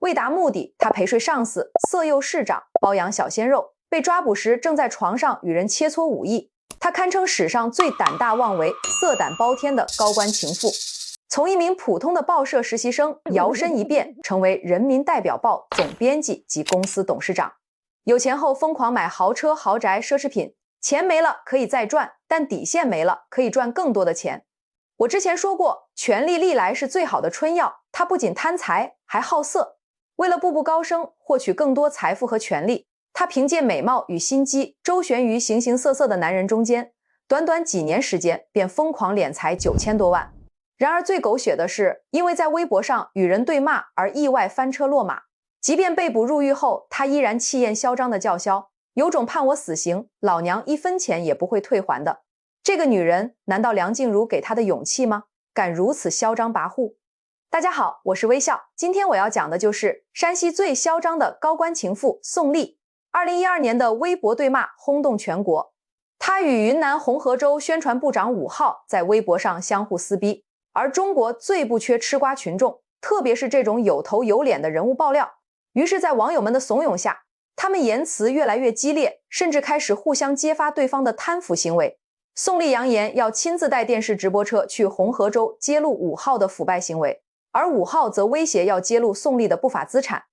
为达目的，他陪睡上司，色诱市长，包养小鲜肉，被抓捕时正在床上与人切磋武艺。他堪称史上最胆大妄为、色胆包天的高官情妇。从一名普通的报社实习生摇身一变，成为人民代表报总编辑及公司董事长。有钱后疯狂买豪车、豪宅、奢侈品，钱没了可以再赚，但底线没了可以赚更多的钱。我之前说过，权力历来是最好的春药，他不仅贪财，还好色。为了步步高升，获取更多财富和权力，他凭借美貌与心机周旋于形形色色的男人中间，短短几年时间便疯狂敛财9000多万。然而最狗血的是，因为在微博上与人对骂而意外翻车落马，即便被捕入狱后，他依然气焰嚣张的叫嚣，有种判我死刑，老娘1分钱也不会退还的。这个女人，难道梁静茹给她的勇气吗？敢如此嚣张跋扈？大家好，我是微笑，今天我要讲的就是山西最嚣张的高官情妇宋丽。2012年的微博对骂轰动全国，她与云南红河州宣传部长武浩在微博上相互撕逼。而中国最不缺吃瓜群众，特别是这种有头有脸的人物爆料。于是在网友们的怂恿下，他们言辞越来越激烈，甚至开始互相揭发对方的贪腐行为。宋丽扬言要亲自带电视直播车去红河州揭露武浩的腐败行为，而武浩则威胁要揭露宋丽的不法资产。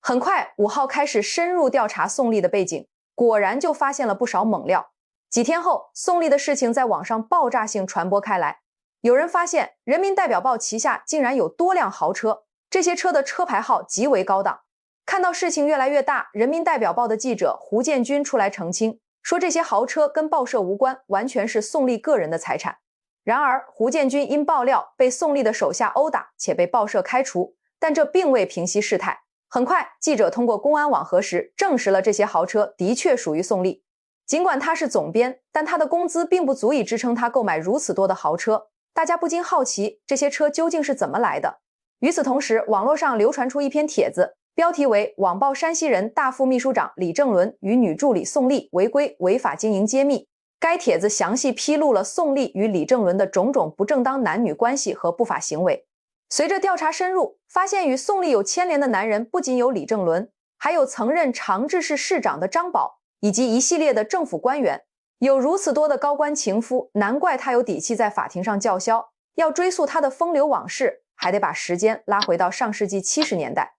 很快，武浩开始深入调查宋丽的背景，果然就发现了不少猛料。几天后，宋丽的事情在网上爆炸性传播开来。有人发现人民代表报旗下竟然有多辆豪车，这些车的车牌号极为高档。看到事情越来越大，人民代表报的记者胡建军出来澄清，说这些豪车跟报社无关，完全是宋丽个人的财产。然而胡建军因爆料被宋丽的手下殴打，且被报社开除，但这并未平息事态。很快，记者通过公安网核实，证实了这些豪车的确属于宋丽。尽管他是总编，但他的工资并不足以支撑他购买如此多的豪车。大家不禁好奇，这些车究竟是怎么来的？与此同时，网络上流传出一篇帖子，标题为《网曝山西人大副秘书长李正伦与女助理宋丽违规违法经营揭秘》。该帖子详细披露了宋丽与李正伦的种种不正当男女关系和不法行为。随着调查深入，发现与宋丽有牵连的男人不仅有李正伦，还有曾任长治市市长的张宝，以及一系列的政府官员。有如此多的高官情夫，难怪他有底气在法庭上叫嚣。要追溯他的风流往事，还得把时间拉回到上世纪70年代。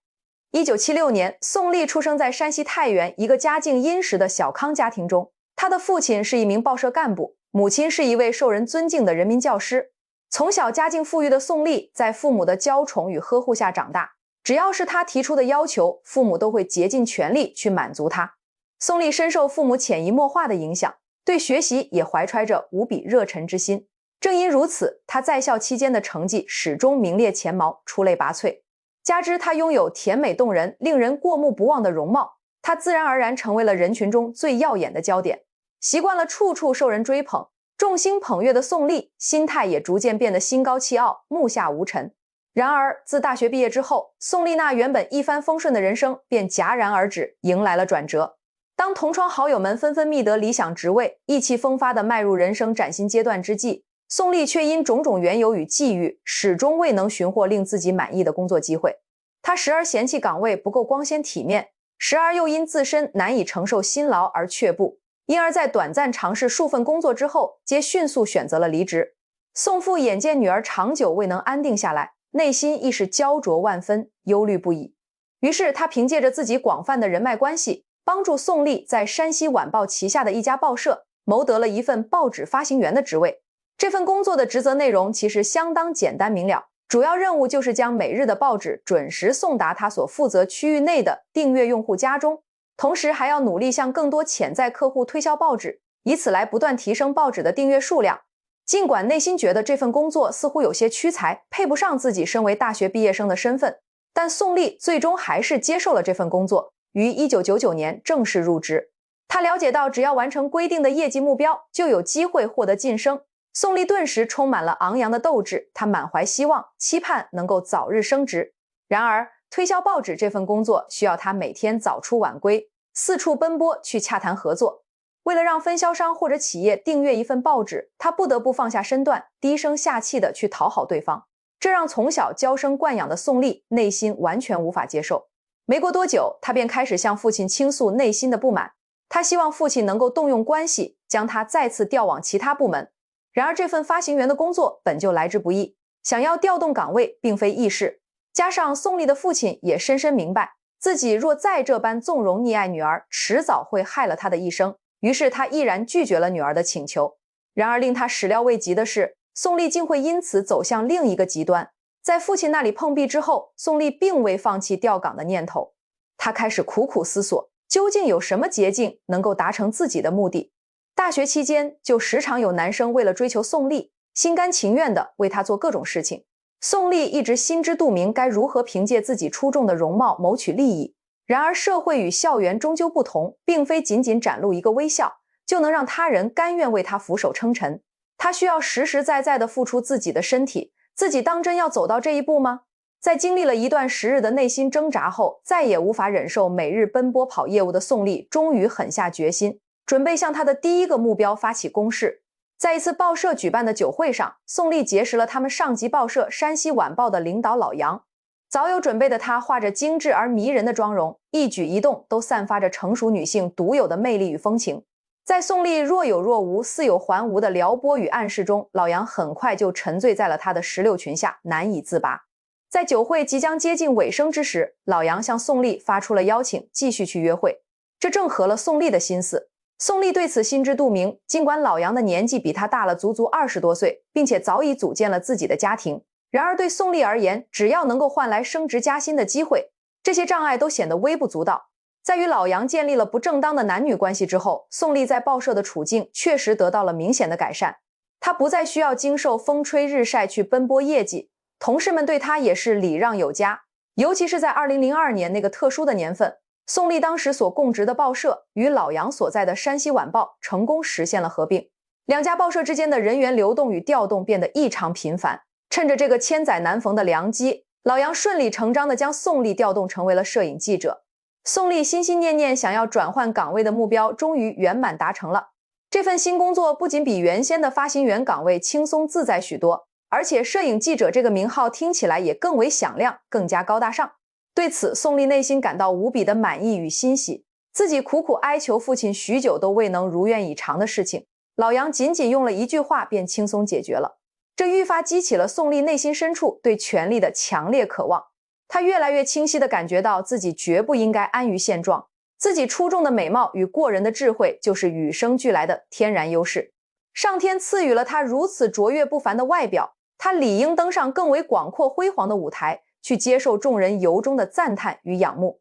1976年，宋丽出生在山西太原一个家境殷实的小康家庭中。他的父亲是一名报社干部，母亲是一位受人尊敬的人民教师。从小家境富裕的宋丽，在父母的娇宠与呵护下长大。只要是他提出的要求，父母都会竭尽全力去满足他。宋丽深受父母潜移默化的影响，对学习也怀揣着无比热忱之心。正因如此，他在校期间的成绩始终名列前茅，出类拔萃。加之他拥有甜美动人、令人过目不忘的容貌，他自然而然成为了人群中最耀眼的焦点。习惯了处处受人追捧，众星捧月的宋丽，心态也逐渐变得心高气傲、目下无尘。然而，自大学毕业之后，宋丽那原本一帆风顺的人生便戛然而止，迎来了转折。当同窗好友们纷纷觅得理想职位，意气风发地迈入人生崭新阶段之际，宋丽却因种种缘由与际遇，始终未能寻获令自己满意的工作机会。她时而嫌弃岗位不够光鲜体面，时而又因自身难以承受辛劳而却步，因而在短暂尝试数份工作之后，皆迅速选择了离职。宋父眼见女儿长久未能安定下来，内心亦是焦灼万分，忧虑不已。于是他凭借着自己广泛的人脉关系，帮助宋丽在山西晚报旗下的一家报社谋得了一份报纸发行员的职位。这份工作的职责内容其实相当简单明了，主要任务就是将每日的报纸准时送达他所负责区域内的订阅用户家中，同时还要努力向更多潜在客户推销报纸，以此来不断提升报纸的订阅数量。尽管内心觉得这份工作似乎有些屈才，配不上自己身为大学毕业生的身份，但宋丽最终还是接受了这份工作，于1999年正式入职。他了解到只要完成规定的业绩目标，就有机会获得晋升。宋丽顿时充满了昂扬的斗志，她满怀希望，期盼能够早日升职。然而，推销报纸这份工作需要她每天早出晚归，四处奔波去洽谈合作。为了让分销商或者企业订阅一份报纸，她不得不放下身段，低声下气地去讨好对方。这让从小娇生惯养的宋丽内心完全无法接受。没过多久，他便开始向父亲倾诉内心的不满，他希望父亲能够动用关系，将他再次调往其他部门。然而这份发行员的工作本就来之不易，想要调动岗位并非易事，加上宋丽的父亲也深深明白，自己若再这般纵容溺爱女儿，迟早会害了她的一生，于是他毅然拒绝了女儿的请求。然而令他始料未及的是，宋丽竟会因此走向另一个极端。在父亲那里碰壁之后，宋丽并未放弃调岗的念头，他开始苦苦思索，究竟有什么捷径能够达成自己的目的。大学期间就时常有男生为了追求宋丽，心甘情愿地为她做各种事情。宋丽一直心知肚明该如何凭借自己出众的容貌谋取利益，然而社会与校园终究不同，并非仅仅展露一个微笑就能让他人甘愿为他俯首称臣。他需要实实在在地付出自己的身体，自己当真要走到这一步吗？在经历了一段时日的内心挣扎后，再也无法忍受每日奔波跑业务的宋丽终于狠下决心，准备向他的第一个目标发起攻势。在一次报社举办的酒会上，宋丽结识了他们上级报社山西晚报的领导老杨。早有准备的他画着精致而迷人的妆容，一举一动都散发着成熟女性独有的魅力与风情。在宋丽若有若无似有还无的撩拨与暗示中，老杨很快就沉醉在了他的石榴裙下，难以自拔。在酒会即将接近尾声之时，老杨向宋丽发出了邀请，继续去约会。这正合了宋丽的心思。宋丽对此心知肚明，尽管老杨的年纪比他大了足足20多岁，并且早已组建了自己的家庭，然而对宋丽而言，只要能够换来升职加薪的机会，这些障碍都显得微不足道。在与老杨建立了不正当的男女关系之后，宋丽在报社的处境确实得到了明显的改善。她不再需要经受风吹日晒去奔波业绩，同事们对她也是礼让有加。尤其是在2002年那个特殊的年份，宋丽当时所供职的报社与老杨所在的山西晚报成功实现了合并，两家报社之间的人员流动与调动变得异常频繁。趁着这个千载难逢的良机，老杨顺理成章地将宋丽调动成为了摄影记者。宋丽心心念念想要转换岗位的目标终于圆满达成了。这份新工作不仅比原先的发行员岗位轻松自在许多，而且摄影记者这个名号听起来也更为响亮，更加高大上。对此，宋丽内心感到无比的满意与欣喜。自己苦苦哀求父亲许久都未能如愿以偿的事情，老杨仅仅用了一句话便轻松解决了。这愈发激起了宋丽内心深处对权力的强烈渴望。她越来越清晰地感觉到自己绝不应该安于现状，自己出众的美貌与过人的智慧就是与生俱来的天然优势。上天赐予了她如此卓越不凡的外表，她理应登上更为广阔辉煌的舞台，去接受众人由衷的赞叹与仰慕。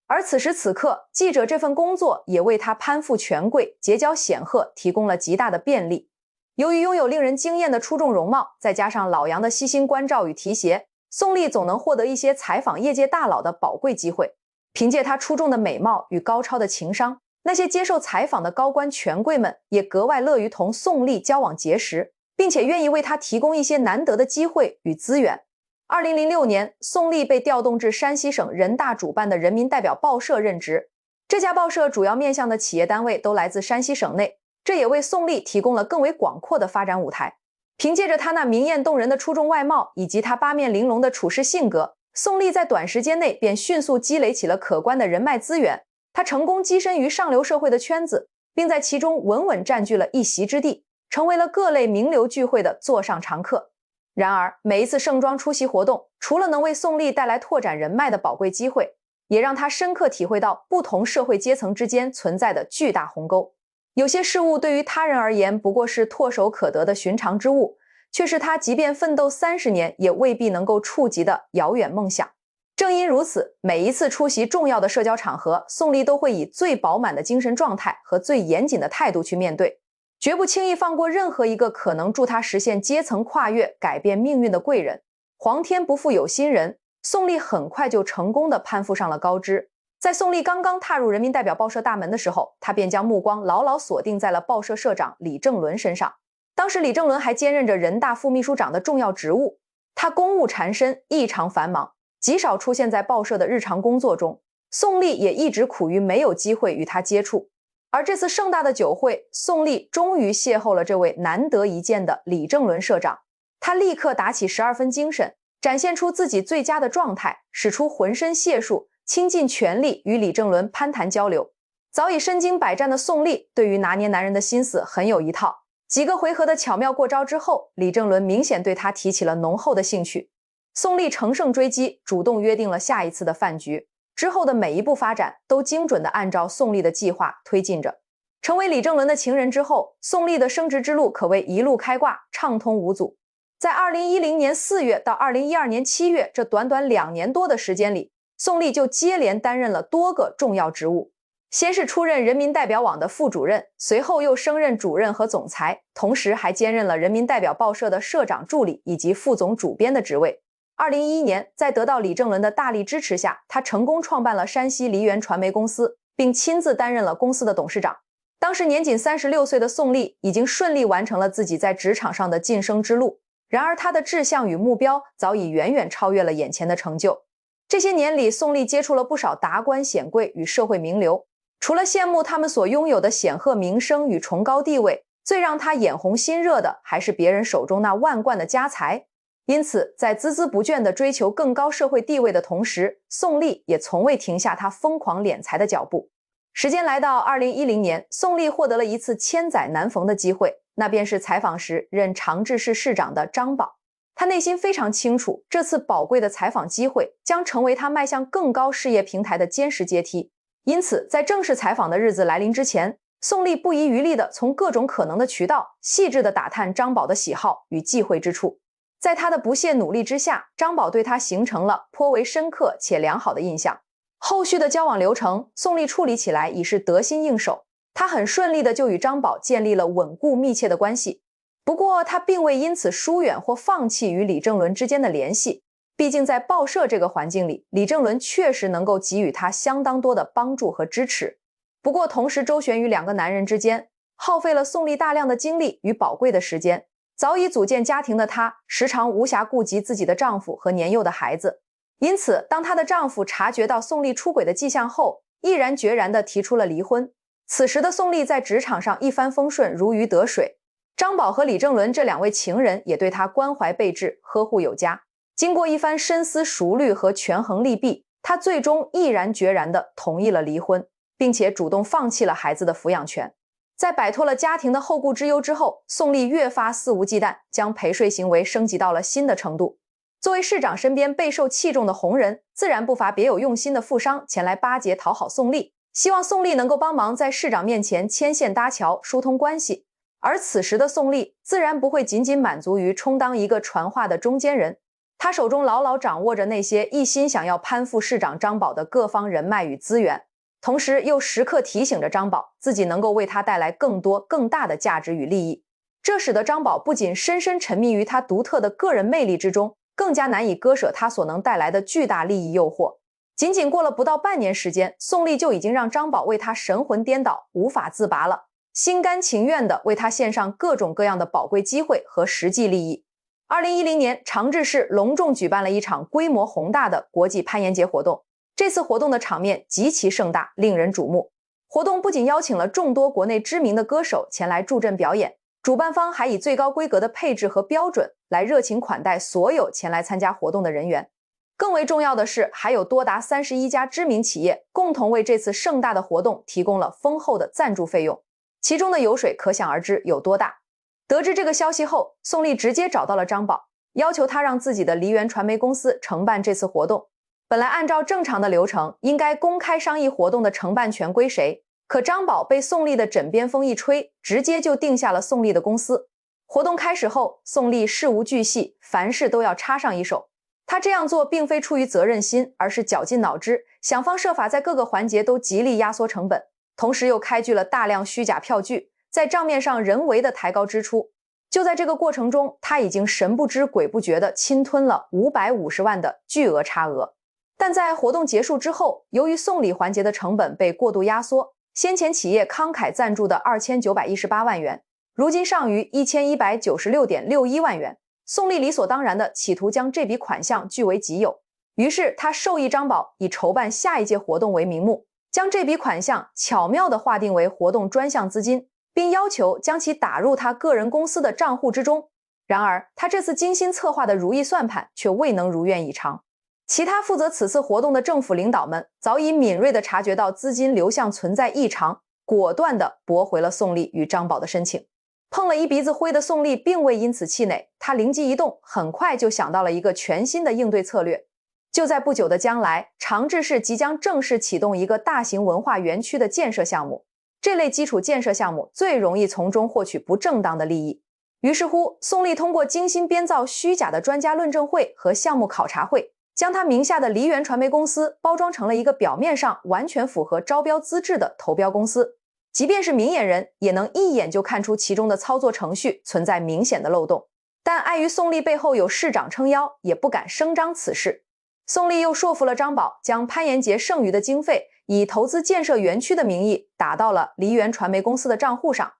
而此时此刻，记者这份工作也为她攀附权贵、结交显赫提供了极大的便利。由于拥有令人惊艳的出众容貌，再加上老杨的悉心关照与提携，宋丽总能获得一些采访业界大佬的宝贵机会。凭借她出众的美貌与高超的情商，那些接受采访的高官权贵们也格外乐于同宋丽交往结识，并且愿意为她提供一些难得的机会与资源。2006年，宋丽被调动至山西省人大主办的人民代表报社任职。这家报社主要面向的企业单位都来自山西省内，这也为宋丽提供了更为广阔的发展舞台。凭借着她那明艳动人的出众外貌以及她八面玲珑的处事性格，宋丽在短时间内便迅速积累起了可观的人脉资源。她成功跻身于上流社会的圈子，并在其中稳稳占据了一席之地，成为了各类名流聚会的座上常客。然而，每一次盛装出席活动，除了能为宋丽带来拓展人脉的宝贵机会，也让她深刻体会到不同社会阶层之间存在的巨大鸿沟。有些事物对于他人而言不过是唾手可得的寻常之物，却是他即便奋斗30年也未必能够触及的遥远梦想。正因如此，每一次出席重要的社交场合，宋丽都会以最饱满的精神状态和最严谨的态度去面对，绝不轻易放过任何一个可能助他实现阶层跨越、改变命运的贵人。皇天不负有心人，宋丽很快就成功地攀附上了高枝。在宋丽刚刚踏入人民代表报社大门的时候，他便将目光牢牢锁定在了报社社长李正伦身上。当时李正伦还兼任着人大副秘书长的重要职务，他公务缠身，异常繁忙，极少出现在报社的日常工作中。宋丽也一直苦于没有机会与他接触。而这次盛大的酒会，宋丽终于邂逅了这位难得一见的李正伦社长。他立刻打起12分精神，展现出自己最佳的状态，使出浑身解数，倾尽全力与李正伦攀谈交流。早已身经百战的宋丽对于拿捏男人的心思很有一套，几个回合的巧妙过招之后，李正伦明显对他提起了浓厚的兴趣。宋丽乘胜追击，主动约定了下一次的饭局。之后的每一步发展都精准地按照宋丽的计划推进着。成为李正伦的情人之后，宋丽的升职之路可谓一路开挂，畅通无阻。在2010年4月到2012年7月这短短2年多的时间里，宋丽就接连担任了多个重要职务。先是出任人民代表网的副主任，随后又升任主任和总裁，同时还兼任了人民代表报社的社长助理以及副总主编的职位。2011年，在得到李正伦的大力支持下，他成功创办了山西梨园传媒公司，并亲自担任了公司的董事长。当时年仅36岁的宋丽已经顺利完成了自己在职场上的晋升之路，然而他的志向与目标早已远远超越了眼前的成就。这些年里，宋丽接触了不少达官显贵与社会名流，除了羡慕他们所拥有的显赫名声与崇高地位，最让他眼红心热的还是别人手中那万贯的家财。因此，在孜孜不倦地追求更高社会地位的同时，宋丽也从未停下她疯狂敛财的脚步。时间来到2010年，宋丽获得了一次千载难逢的机会，那便是采访时任长治市市长的张宝。他内心非常清楚，这次宝贵的采访机会将成为他迈向更高事业平台的坚实阶梯。因此，在正式采访的日子来临之前，宋丽不遗余力地从各种可能的渠道细致地打探张宝的喜好与忌讳之处。在他的不懈努力之下，张宝对他形成了颇为深刻且良好的印象。后续的交往流程，宋丽处理起来已是得心应手，他很顺利的就与张宝建立了稳固密切的关系。不过，他并未因此疏远或放弃与李正伦之间的联系，毕竟在报社这个环境里，李正伦确实能够给予他相当多的帮助和支持。不过，同时周旋于两个男人之间，耗费了宋丽大量的精力与宝贵的时间。早已组建家庭的她，时常无暇顾及自己的丈夫和年幼的孩子。因此，当她的丈夫察觉到宋丽出轨的迹象后，毅然决然地提出了离婚。此时的宋丽在职场上一帆风顺，如鱼得水。张宝和李正伦这两位情人也对她关怀备至，呵护有加。经过一番深思熟虑和权衡利弊，她最终毅然决然地同意了离婚，并且主动放弃了孩子的抚养权。在摆脱了家庭的后顾之忧之后，宋丽越发肆无忌惮，将陪睡行为升级到了新的程度。作为市长身边备受器重的红人，自然不乏别有用心的富商前来巴结讨好宋丽，希望宋丽能够帮忙在市长面前牵线搭桥，疏通关系。而此时的宋丽自然不会仅仅满足于充当一个传话的中间人，她手中牢牢掌握着那些一心想要攀附市长张宝的各方人脉与资源，同时又时刻提醒着张宝自己能够为他带来更多更大的价值与利益。这使得张宝不仅深深沉迷于他独特的个人魅力之中，更加难以割舍他所能带来的巨大利益诱惑。仅仅过了不到半年时间，宋丽就已经让张宝为他神魂颠倒，无法自拔了，心甘情愿地为他献上各种各样的宝贵机会和实际利益。2010年，长治市隆重举办了一场规模宏大的国际攀岩节活动。这次活动的场面极其盛大，令人瞩目。活动不仅邀请了众多国内知名的歌手前来助阵表演，主办方还以最高规格的配置和标准来热情款待所有前来参加活动的人员。更为重要的是，还有多达31家知名企业共同为这次盛大的活动提供了丰厚的赞助费用，其中的油水可想而知有多大。得知这个消息后，宋丽直接找到了张宝，要求他让自己的梨园传媒公司承办这次活动。本来按照正常的流程，应该公开商议活动的承办权归谁，可张宝被宋丽的枕边风一吹，直接就定下了宋丽的公司。活动开始后，宋丽事无巨细，凡事都要插上一手。他这样做并非出于责任心，而是绞尽脑汁，想方设法在各个环节都极力压缩成本，同时又开具了大量虚假票据，在账面上人为的抬高支出。就在这个过程中，他已经神不知鬼不觉地侵吞了550万的巨额差额。但在活动结束之后，由于送礼环节的成本被过度压缩，先前企业慷慨赞助的2918万元，如今上于1196.61万元。宋丽理所当然地企图将这笔款项据为己有，于是他授意张宝以筹办下一届活动为名目，将这笔款项巧妙地划定为活动专项资金，并要求将其打入他个人公司的账户之中。然而，他这次精心策划的如意算盘却未能如愿以偿。其他负责此次活动的政府领导们早已敏锐地察觉到资金流向存在异常，果断地驳回了宋丽与张宝的申请。碰了一鼻子灰的宋丽并未因此气馁，他灵机一动，很快就想到了一个全新的应对策略。就在不久的将来，长治市即将正式启动一个大型文化园区的建设项目。这类基础建设项目最容易从中获取不正当的利益。于是乎，宋丽通过精心编造虚假的专家论证会和项目考察会，将他名下的梨园传媒公司包装成了一个表面上完全符合招标资质的投标公司。即便是明眼人也能一眼就看出其中的操作程序存在明显的漏洞，但碍于宋丽背后有市长撑腰，也不敢声张此事。宋丽又说服了张宝，将潘延杰剩余的经费以投资建设园区的名义打到了梨园传媒公司的账户上。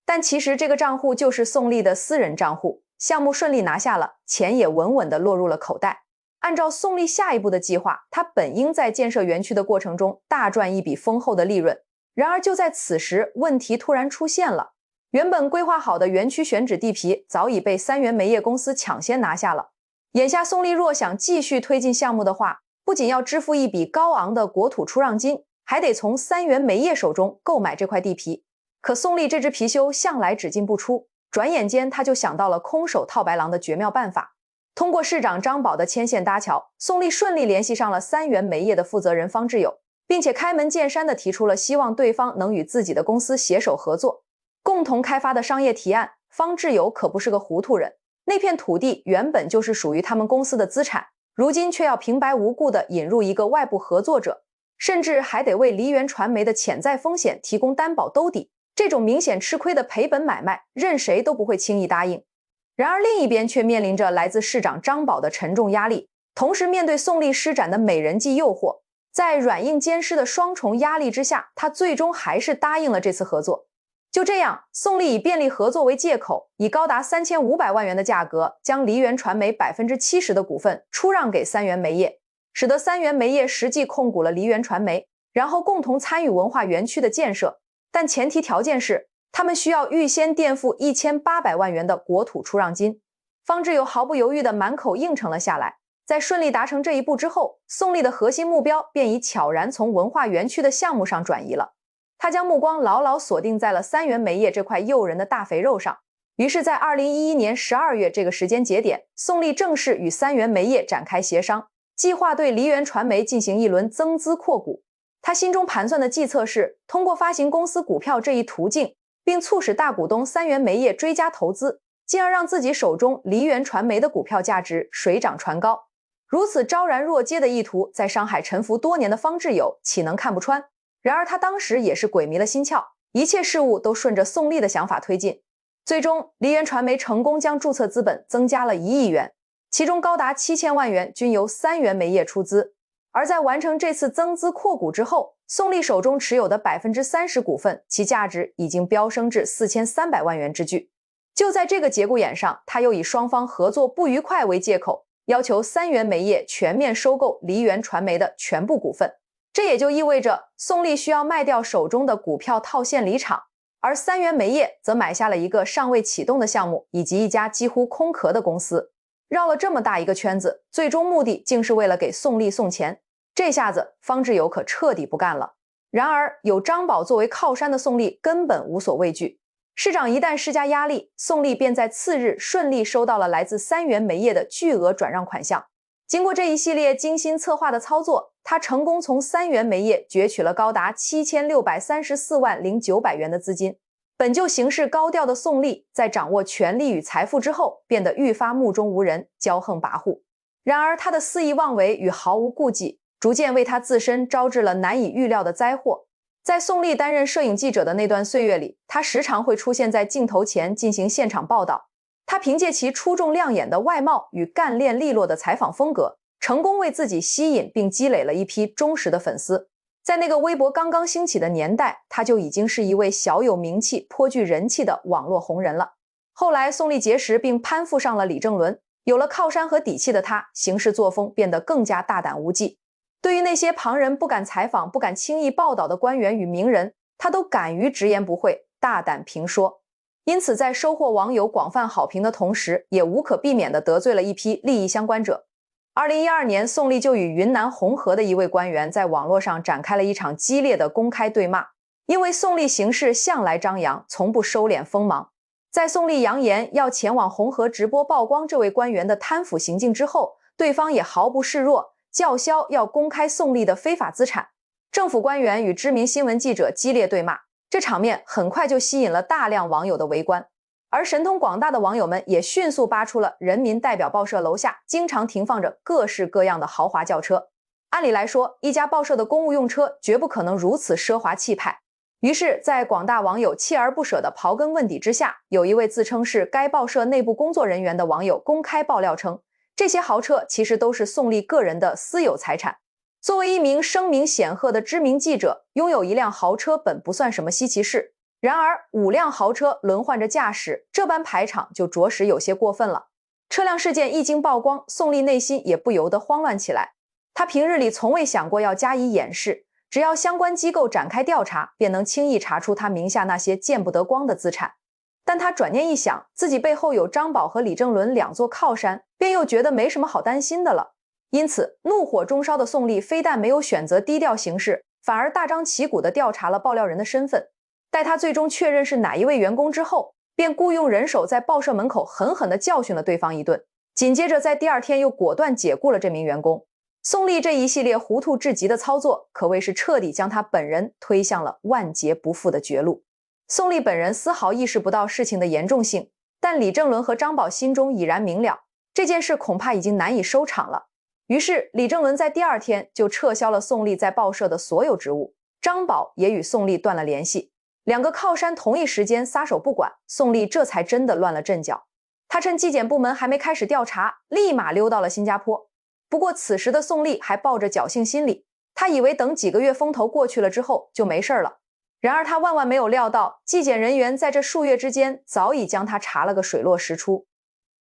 但其实这个账户就是宋丽的私人账户，项目顺利拿下了，钱也稳稳地落入了口袋。按照宋丽下一步的计划，他本应在建设园区的过程中大赚一笔丰厚的利润。然而就在此时，问题突然出现了。原本规划好的园区选址地皮早已被三元煤业公司抢先拿下了。眼下宋丽若想继续推进项目的话，不仅要支付一笔高昂的国土出让金，还得从三元煤业手中购买这块地皮。可宋丽这只貔貅向来只进不出，转眼间他就想到了空手套白狼的绝妙办法。通过市长张宝的牵线搭桥，宋丽顺利联系上了三元煤业的负责人方志友，并且开门见山地提出了希望对方能与自己的公司携手合作，共同开发的商业提案。方志友可不是个糊涂人，那片土地原本就是属于他们公司的资产，如今却要平白无故地引入一个外部合作者，甚至还得为梨园传媒的潜在风险提供担保兜底。这种明显吃亏的赔本买卖，任谁都不会轻易答应。然而另一边却面临着来自市长张宝的沉重压力，同时面对宋丽施展的美人计诱惑，在软硬兼施的双重压力之下，他最终还是答应了这次合作。就这样，宋丽以便利合作为借口，以高达3500万元的价格，将梨园传媒70%的股份出让给三元煤业，使得三元煤业实际控股了梨园传媒，然后共同参与文化园区的建设。但前提条件是，他们需要预先垫付1800万元的国土出让金。方志友毫不犹豫地满口应承了下来。在顺利达成这一步之后，宋丽的核心目标便已悄然从文化园区的项目上转移了。他将目光牢牢锁定在了三元煤业这块诱人的大肥肉上。于是在2011年12月这个时间节点，宋丽正式与三元煤业展开协商，计划对梨园传媒进行一轮增资扩股。他心中盘算的计策是，通过发行公司股票这一途径，并促使大股东三元煤业追加投资，进而让自己手中梨园传媒的股票价值水涨船高。如此昭然若揭的意图，在上海沉浮多年的方志友岂能看不穿？然而他当时也是鬼迷了心窍，一切事物都顺着宋丽的想法推进。最终，梨园传媒成功将注册资本增加了1亿元，其中高达7000万元均由三元煤业出资。而在完成这次增资扩股之后，宋丽手中持有的30%股份，其价值已经飙升至4300万元之巨。就在这个节骨眼上，他又以双方合作不愉快为借口，要求三元煤业全面收购梨园传媒的全部股份。这也就意味着宋丽需要卖掉手中的股票套现离场，而三元煤业则买下了一个尚未启动的项目以及一家几乎空壳的公司。绕了这么大一个圈子，最终目的竟是为了给宋丽送钱。这下子方志友可彻底不干了。然而有张宝作为靠山的宋丽根本无所畏惧，市长一旦施加压力，宋丽便在次日顺利收到了来自三元煤业的巨额转让款项。经过这一系列精心策划的操作，他成功从三元煤业攫取了高达7634万0900元的资金。本就行事高调的宋丽，在掌握权力与财富之后，变得愈发目中无人，骄横跋扈。然而他的肆意妄为与毫无顾忌，逐渐为他自身招致了难以预料的灾祸。在宋丽担任摄影记者的那段岁月里，他时常会出现在镜头前进行现场报道。他凭借其出众亮眼的外貌与干练利落的采访风格，成功为自己吸引并积累了一批忠实的粉丝。在那个微博刚刚兴起的年代，他就已经是一位小有名气、颇具人气的网络红人了。后来宋丽结识并攀附上了李正伦，有了靠山和底气的他，行事作风变得更加大胆无忌。对于那些旁人不敢采访、不敢轻易报道的官员与名人，他都敢于直言不讳，大胆评说。因此在收获网友广泛好评的同时，也无可避免地得罪了一批利益相关者。2012年，宋丽就与云南红河的一位官员在网络上展开了一场激烈的公开对骂，因为宋丽行事向来张扬，从不收敛锋芒。在宋丽扬言要前往红河直播曝光这位官员的贪腐行径之后，对方也毫不示弱，叫嚣要公开宋丽的非法资产。政府官员与知名新闻记者激烈对骂，这场面很快就吸引了大量网友的围观。而神通广大的网友们也迅速扒出了人民代表报社楼下经常停放着各式各样的豪华轿车。按理来说，一家报社的公务用车绝不可能如此奢华气派。于是在广大网友锲而不舍的刨根问底之下，有一位自称是该报社内部工作人员的网友公开爆料称，这些豪车其实都是宋丽个人的私有财产。作为一名声名显赫的知名记者，拥有一辆豪车本不算什么稀奇事。然而5辆豪车轮换着驾驶，这般排场就着实有些过分了。车辆事件一经曝光，宋丽内心也不由得慌乱起来。她平日里从未想过要加以掩饰，只要相关机构展开调查，便能轻易查出她名下那些见不得光的资产。但她转念一想，自己背后有张宝和李正伦两座靠山，便又觉得没什么好担心的了。因此怒火中烧的宋丽非但没有选择低调行事，反而大张旗鼓地调查了爆料人的身份。待他最终确认是哪一位员工之后，便雇佣人手在报社门口狠狠地教训了对方一顿，紧接着在第二天又果断解雇了这名员工。宋丽这一系列糊涂至极的操作，可谓是彻底将他本人推向了万劫不复的绝路。宋丽本人丝毫意识不到事情的严重性，但李正伦和张宝心中已然明了，这件事恐怕已经难以收场了。于是李正伦在第二天就撤销了宋丽在报社的所有职务，张宝也与宋丽断了联系。两个靠山同一时间撒手不管，宋丽这才真的乱了阵脚。他趁纪检部门还没开始调查，立马溜到了新加坡。不过此时的宋丽还抱着侥幸心理，他以为等几个月风头过去了之后就没事了。然而他万万没有料到，纪检人员在这数月之间早已将他查了个水落石出。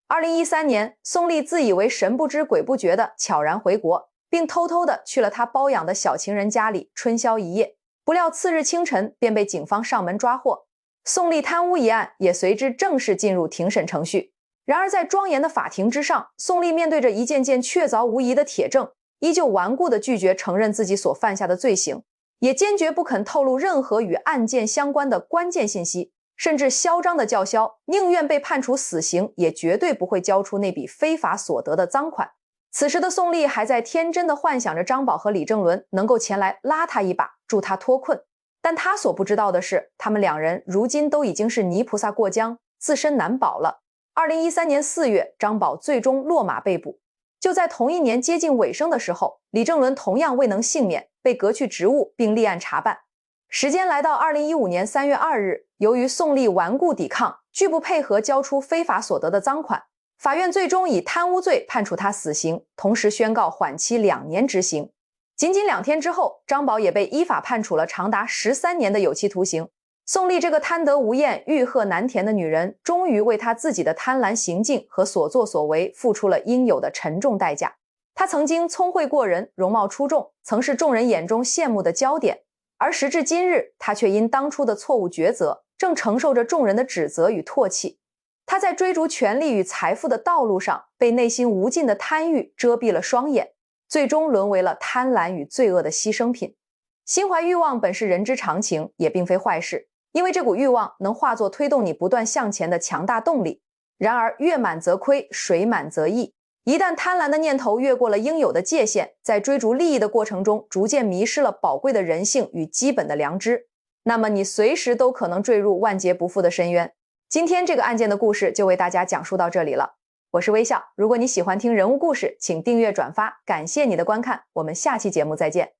2013年，宋丽自以为神不知鬼不觉的悄然回国，并偷偷的去了他包养的小情人家里春宵一夜。不料次日清晨便被警方上门抓获，宋丽贪污一案也随之正式进入庭审程序。然而在庄严的法庭之上，宋丽面对着一件件确凿无疑的铁证，依旧顽固地拒绝承认自己所犯下的罪行，也坚决不肯透露任何与案件相关的关键信息，甚至嚣张地叫嚣，宁愿被判处死刑，也绝对不会交出那笔非法所得的赃款。此时的宋丽还在天真地幻想着张宝和李正伦能够前来拉他一把，助他脱困。但他所不知道的是，他们两人如今都已经是泥菩萨过江，自身难保了。2013年4月，张宝最终落马被捕。就在同一年接近尾声的时候，李正伦同样未能幸免，被革去职务并立案查办。时间来到2015年3月2日，由于宋丽顽固抵抗，拒不配合交出非法所得的赃款，法院最终以贪污罪判处他死刑，同时宣告缓期2年执行。仅仅2天之后，张宝也被依法判处了长达13年的有期徒刑。宋丽这个贪得无厌、欲壑难填的女人，终于为她自己的贪婪行径和所作所为付出了应有的沉重代价。她曾经聪慧过人，容貌出众，曾是众人眼中羡慕的焦点，而时至今日，她却因当初的错误抉择，正承受着众人的指责与唾弃。她在追逐权力与财富的道路上，被内心无尽的贪欲遮蔽了双眼，最终沦为了贪婪与罪恶的牺牲品。心怀欲望本是人之常情，也并非坏事，因为这股欲望能化作推动你不断向前的强大动力。然而月满则亏，水满则溢，一旦贪婪的念头越过了应有的界限，在追逐利益的过程中逐渐迷失了宝贵的人性与基本的良知，那么你随时都可能坠入万劫不复的深渊。今天这个案件的故事就为大家讲述到这里了，我是微笑。如果你喜欢听人物故事，请订阅转发，感谢你的观看，我们下期节目再见。